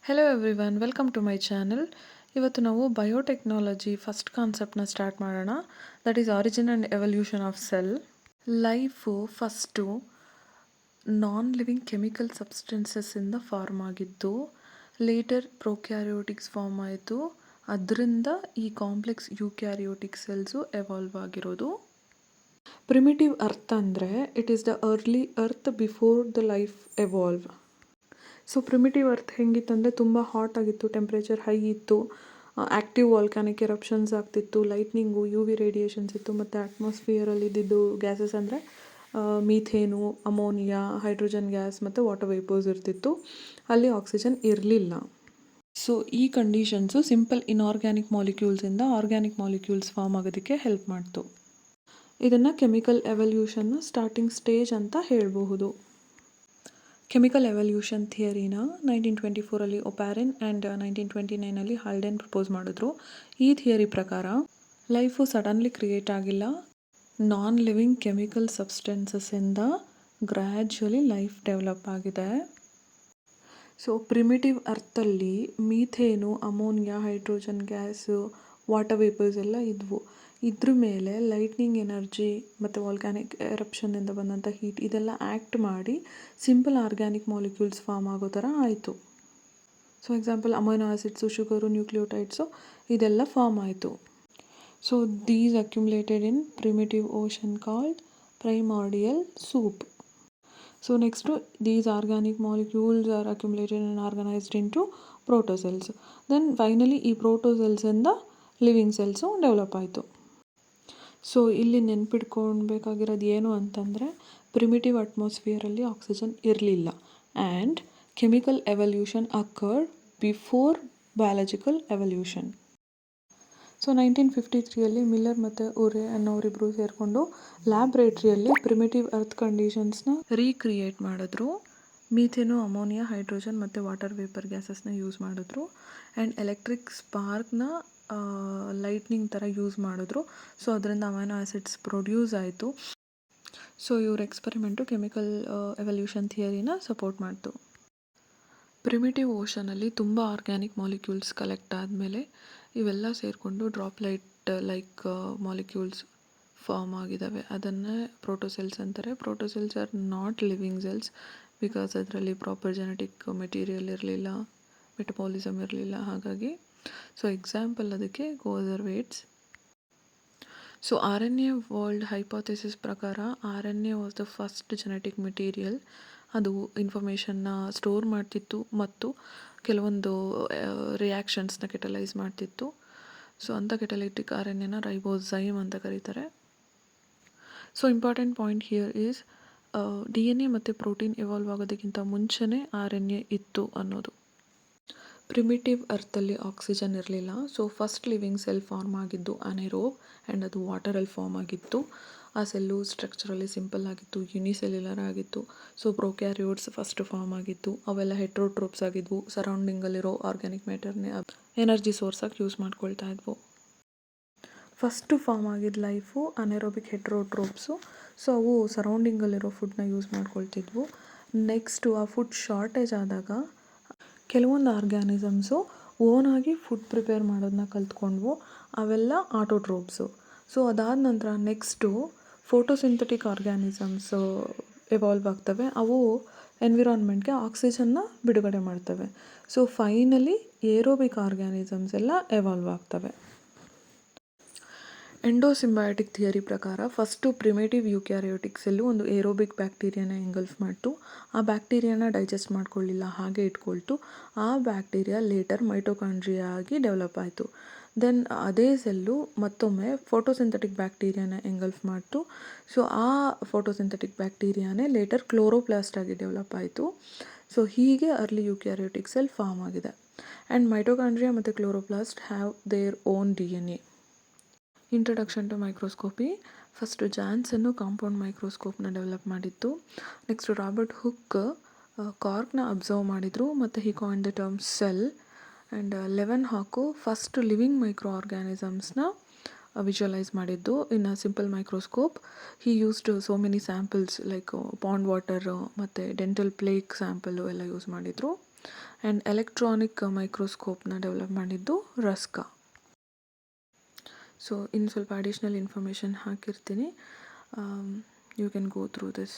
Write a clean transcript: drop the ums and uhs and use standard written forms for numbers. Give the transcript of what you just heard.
Hello everyone, welcome to my channel. ಇವತ್ತು ನಾವು biotechnology first ಕಾನ್ಸೆಪ್ಟ್ನ ಸ್ಟಾರ್ಟ್ ಮಾಡೋಣ. That is origin and evolution of cell. Life first non living chemical ಸಬ್ಸ್ಟೆನ್ಸಸ್ಸಿಂದ form ಆಗಿದ್ದು, later prokaryotics form ಆಯಿತು. ಅದರಿಂದ ಈ ಕಾಂಪ್ಲೆಕ್ಸ್ ಯೂಕ್ಯಾರಿಯೋಟಿಕ್ ಸೆಲ್ಸು ಎವಾಲ್ವ್ ಆಗಿರೋದು. ಪ್ರಿಮಿಟಿವ್ ಅರ್ತ್ ಅಂದರೆ it is the early earth before the life evolve. So primitive earth ಹೆಂಗಿತ್ತಂದರೆ ತುಂಬ hot ಆಗಿತ್ತು, ಟೆಂಪ್ರೇಚರ್ ಹೈ ಇತ್ತು, ಆ್ಯಕ್ಟಿವ್ ವಾಲ್ಕ್ಯಾನಿಕ್ ಎರಪ್ಷನ್ಸ್ ಆಗ್ತಿತ್ತು, ಲೈಟ್ನಿಂಗು, ಯು ವಿ ರೇಡಿಯೇಷನ್ಸ್ ಇತ್ತು, ಮತ್ತು ಅಟ್ಮಾಸ್ಫಿಯರಲ್ಲಿ ಇದ್ದಿದ್ದು ಗ್ಯಾಸಸ್ ಅಂದರೆ ಮೀಥೇನು, ಅಮೋನಿಯಾ, ಹೈಡ್ರೋಜನ್ ಗ್ಯಾಸ್ ಮತ್ತು ವಾಟರ್ ವೇಪರ್ಸ್ ಇರ್ತಿತ್ತು. ಅಲ್ಲಿ ಆಕ್ಸಿಜನ್ ಇರಲಿಲ್ಲ. ಸೊ ಈ ಕಂಡೀಷನ್ಸು ಸಿಂಪಲ್ ಇನ್ಆರ್ಗ್ಯಾನಿಕ್ ಮಾಲಿಕ್ಯೂಲ್ಸಿಂದ ಆರ್ಗ್ಯಾನಿಕ್ ಮಾಲಿಕ್ಯೂಲ್ಸ್ ಫಾರ್ಮ್ ಆಗೋದಕ್ಕೆ ಹೆಲ್ಪ್ ಮಾಡ್ತು. ಇದನ್ನು ಕೆಮಿಕಲ್ ಎವಲ್ಯೂಷನ್ನ ಸ್ಟಾರ್ಟಿಂಗ್ ಸ್ಟೇಜ್ ಅಂತ ಹೇಳಬಹುದು. ಕೆಮಿಕಲ್ ಎವಲ್ಯೂಷನ್ ಥಿಯರಿನ 1924 ಒಪ್ಯಾರಿನ್ ಆ್ಯಂಡ್ 1929 ಹಾಲ್ಡೆನ್ ಪ್ರಪೋಸ್ ಮಾಡಿದ್ರು. ಈ ಥಿಯರಿ ಪ್ರಕಾರ ಲೈಫು ಸಡನ್ಲಿ ಕ್ರಿಯೇಟ್ ಆಗಿಲ್ಲ, ನಾನ್ ಲಿವಿಂಗ್ ಕೆಮಿಕಲ್ ಸಬ್ಸ್ಟೆನ್ಸಸ್ಸಿಂದ ಗ್ರ್ಯಾಜುವಲಿ ಲೈಫ್ ಡೆವಲಪ್ ಆಗಿದೆ. ಸೊ ಪ್ರಿಮಿಟಿವ್ ಅರ್ಥಲ್ಲಿ methane, ammonia, hydrogen gas, water vapours ಎಲ್ಲ ಇದ್ವು. ಇದ್ರ ಮೇಲೆ ಲೈಟ್ನಿಂಗ್ ಎನರ್ಜಿ ಮತ್ತು ವಾಲ್ಕ್ಯಾನಿಕ್ ಎರಪ್ಷನ್ನಿಂದ ಬಂದಂಥ ಹೀಟ್ ಇದೆಲ್ಲ ಆ್ಯಕ್ಟ್ ಮಾಡಿ ಸಿಂಪಲ್ ಆರ್ಗ್ಯಾನಿಕ್ ಮಾಲಿಕ್ಯೂಲ್ಸ್ ಫಾರ್ಮ್ ಆಗೋ ಥರ ಆಯಿತು. So example amino acids, sugar, nucleotides ಇದೆಲ್ಲ ಫಾರ್ಮ್ ಆಯಿತು. So these accumulated in primitive ocean called primordial soup. So next, these organic molecules are accumulated and organized into protocells. Then finally ಈ ಪ್ರೋಟೋಸೆಲ್ಸಿಂದ living cells develop ಆಯಿತು. So ಇಲ್ಲಿ ನೆನ್ಪಿಟ್ಕೊಳ್ಬೇಕಾಗಿರೋದು ಏನು ಅಂತಂದರೆ, primitive ಅಟ್ಮಾಸ್ಫಿಯರಲ್ಲಿ oxygen ಇರಲಿಲ್ಲ and chemical evolution occurred before biological evolution. So 1953 Miller ಮತ್ತು ಉರೆ ಅನ್ನೋರಿಬ್ಬರು ಸೇರಿಕೊಂಡು ಲ್ಯಾಬ್ರೇಟ್ರಿಯಲ್ಲಿ primitive earth ಕಂಡೀಷನ್ಸ್ನ recreate ಮಾಡಿದ್ರು. Methane, ammonia, hydrogen ಮತ್ತು ವಾಟರ್ ವೇಪರ್ ಗ್ಯಾಸಸ್ನ ಯೂಸ್ ಮಾಡಿದ್ರು ಆ್ಯಂಡ್ ಎಲೆಕ್ಟ್ರಿಕ್ ಸ್ಪಾರ್ಕ್ನ ಲೈಟ್ನಿಂಗ್ ಥರ ಯೂಸ್ ಮಾಡಿದ್ರು. ಸೊ ಅದರಿಂದ ಅಮೈನೋ ಆ್ಯಸಿಡ್ಸ್ ಪ್ರೊಡ್ಯೂಸ್ ಆಯಿತು. ಸೊ ಇವ್ರ ಎಕ್ಸ್ಪೆರಿಮೆಂಟು ಕೆಮಿಕಲ್ ಎವಲ್ಯೂಷನ್ ಥಿಯರಿನ ಸಪೋರ್ಟ್ ಮಾಡ್ತು. ಪ್ರಿಮಿಟಿವ್ ಓಷನಲ್ಲಿ ತುಂಬ ಆರ್ಗ್ಯಾನಿಕ್ ಮಾಲಿಕ್ಯೂಲ್ಸ್ ಕಲೆಕ್ಟ್ ಆದಮೇಲೆ ಇವೆಲ್ಲ ಸೇರಿಕೊಂಡು ಡ್ರಾಪ್ಲೈಟ್ ಲೈಕ್ ಮಾಲಿಕ್ಯೂಲ್ಸ್ ಫಾರ್ಮ್ ಆಗಿದ್ದಾವೆ. ಅದನ್ನೇ ಪ್ರೋಟೋಸೆಲ್ಸ್ ಅಂತಾರೆ. Protocells are not living cells because ಅದರಲ್ಲಿ ಪ್ರಾಪರ್ ಜೆನೆಟಿಕ್ ಮೆಟೀರಿಯಲ್ ಇರಲಿಲ್ಲ, ಮೆಟಬಾಲಿಸಮ್ ಇರಲಿಲ್ಲ. ಹಾಗಾಗಿ ಸೊ ಎಕ್ಸಾಂಪಲ್ ಅದಕ್ಕೆ coacervates. So RNA world hypothesis ಪ್ರಕಾರ RNA was the first genetic material. ಅದು ಇನ್ಫಾರ್ಮೇಷನ್ನ ಸ್ಟೋರ್ ಮಾಡ್ತಿತ್ತು ಮತ್ತು ಕೆಲವೊಂದು ರಿಯಾಕ್ಷನ್ಸ್ನ ಕೆಟಲೈಸ್ ಮಾಡ್ತಿತ್ತು. ಸೊ ಅಂಥ ಕೆಟಲೈಟಿಕ್ RNAನ ರೈಬೋಸೈಮ್ ಅಂತ ಕರೀತಾರೆ. So important point here is DNA ಮತ್ತು ಪ್ರೋಟೀನ್ ಎವಾಲ್ವ್ ಆಗೋದಕ್ಕಿಂತ ಮುಂಚೆನೇ RNA ಇತ್ತು ಅನ್ನೋದು. ಪ್ರಿಮಿಟಿವ್ ಅರ್ಥಲ್ಲಿ ಆಕ್ಸಿಜನ್ ಇರಲಿಲ್ಲ. So first living cell form ಆಗಿದ್ದು ಅನೆರೋಬ್ ಆ್ಯಂಡ್ ಅದು ವಾಟರಲ್ಲಿ ಫಾರ್ಮ್ ಆಗಿತ್ತು. ಆ ಸೆಲ್ಲು ಸ್ಟ್ರಕ್ಚರಲ್ಲಿ ಸಿಂಪಲ್ ಆಗಿತ್ತು, ಯುನಿಸೆಲ್ಯುಲರ್ ಆಗಿತ್ತು. ಸೊ ಪ್ರೊಕ್ಯಾರಿಯೋಟ್ಸ್ ಫಸ್ಟ್ ಫಾರ್ಮ್ ಆಗಿತ್ತು. ಅವೆಲ್ಲ ಹೆಟ್ರೋಟ್ರೋಪ್ಸ್ ಆಗಿದ್ವು. ಸರೌಂಡಿಂಗಲ್ಲಿರೋ ಆರ್ಗ್ಯಾನಿಕ್ ಮ್ಯಾಟರ್ನೇ ಎನರ್ಜಿ ಸೋರ್ಸಾಗಿ ಯೂಸ್ ಮಾಡ್ಕೊಳ್ತಾ ಇದ್ವು. ಫಸ್ಟು ಫಾರ್ಮ್ ಆಗಿದ್ದ ಲೈಫು ಅನೆರೋಬಿಕ್ ಹೆಟ್ರೋಟ್ರೋಪ್ಸು. ಸೊ ಅವು ಸರೌಂಡಿಂಗಲ್ಲಿರೋ ಫುಡ್ನ ಯೂಸ್ ಮಾಡ್ಕೊಳ್ತಿದ್ವು. ನೆಕ್ಸ್ಟು ಆ ಫುಡ್ ಶಾರ್ಟೇಜ್ ಆದಾಗ ಕೆಲವೊಂದು ಆರ್ಗ್ಯಾನಿಸಮ್ಸು ಓನಾಗಿ ಫುಡ್ ಪ್ರಿಪೇರ್ ಮಾಡೋದನ್ನ ಕಲ್ತ್ಕೊಂಡ್ವು. ಅವೆಲ್ಲ ಆಟೋಟ್ರೋಪ್ಸು. ಸೊ ಅದಾದ ನಂತರ ನೆಕ್ಸ್ಟು ಫೋಟೋಸಿಂಥೆಟಿಕ್ ಆರ್ಗ್ಯಾನಿಸಮ್ಸು ಎವಾಲ್ವ್ ಆಗ್ತವೆ. ಅವು ಎನ್ವಿರಾನ್ಮೆಂಟ್ಗೆ ಆಕ್ಸಿಜನ್ನ ಬಿಡುಗಡೆ ಮಾಡ್ತವೆ. ಸೊ ಫೈನಲಿ ಏರೋಬಿಕ್ ಆರ್ಗ್ಯಾನಿಸಮ್ಸ್ ಎಲ್ಲ ಎವಾಲ್ವ್ ಆಗ್ತವೆ. ಎಂಡೋಸಿಂಬಯಾಟಿಕ್ ಥಿಯರಿ ಪ್ರಕಾರ ಫಸ್ಟು ಪ್ರಿಮಿಟಿವ್ ಯೂಕ್ಯಾರಿಯೋಟಿಕ್ ಸೆಲ್ಲು ಒಂದು ಏರೋಬಿಕ್ ಬ್ಯಾಕ್ಟೀರಿಯಾನ ಎಂಗಲ್ಫ್ ಮಾಡ್ತು. ಆ ಬ್ಯಾಕ್ಟೀರಿಯಾನ ಡೈಜೆಸ್ಟ್ ಮಾಡ್ಕೊಳ್ಳಿಲ್ಲ, ಹಾಗೆ ಇಟ್ಕೊಳ್ತು. ಆ ಬ್ಯಾಕ್ಟೀರಿಯಾ ಲೇಟರ್ ಮೈಟೋಕಾಂಡ್ರಿಯಾ ಆಗಿ ಡೆವಲಪ್ ಆಯಿತು. ದೆನ್ ಅದೇ ಸೆಲ್ಲು ಮತ್ತೊಮ್ಮೆ ಫೋಟೋಸಿಂಥೆಟಿಕ್ ಬ್ಯಾಕ್ಟೀರಿಯಾನ ಎಂಗಲ್ಫ್ ಮಾಡ್ತು. ಸೊ ಆ ಫೋಟೋಸಿಂಥೆಟಿಕ್ ಬ್ಯಾಕ್ಟೀರಿಯಾನೇ ಲೇಟರ್ ಕ್ಲೋರೋಪ್ಲಾಸ್ಟ್ ಆಗಿ ಡೆವಲಪ್ ಆಯಿತು. ಸೊ ಹೀಗೆ ಅರ್ಲಿ ಯೂಕ್ಯಾರಿಯೋಟಿಕ್ ಸೆಲ್ ಫಾರ್ಮ್ ಆಗಿದೆ. ಆ್ಯಂಡ್ ಮೈಟೋಕಾಂಡ್ರಿಯಾ ಮತ್ತು chloroplast have their own DNA. Introduction to microscopy. First ಜಾನ್ಸನ್ನು ಕಾಂಪೌಂಡ್ ಮೈಕ್ರೋಸ್ಕೋಪ್ನ ಡೆವಲಪ್ ಮಾಡಿತ್ತು. ನೆಕ್ಸ್ಟ್ ರಾಬರ್ಟ್ ಹುಕ್ ಕಾರ್ಕ್ನ ಅಬ್ಸರ್ವ್ ಮಾಡಿದರು ಮತ್ತು he coined the term cell. And Leeuwenhoek first living micro ಆರ್ಗ್ಯಾನಿಸಮ್ಸ್ನ visualize ಮಾಡಿದ್ದು in a simple microscope. He used so many samples like pond water ಮತ್ತು dental plaque sample ಎಲ್ಲ use ಮಾಡಿದರು. And electronic ಮೈಕ್ರೋಸ್ಕೋಪ್ನ develop ಮಾಡಿದ್ದು Ruska. So ಇನ್ನು ಸ್ವಲ್ಪ additional information ಹಾಕಿರ್ತೀನಿ, you can go through this.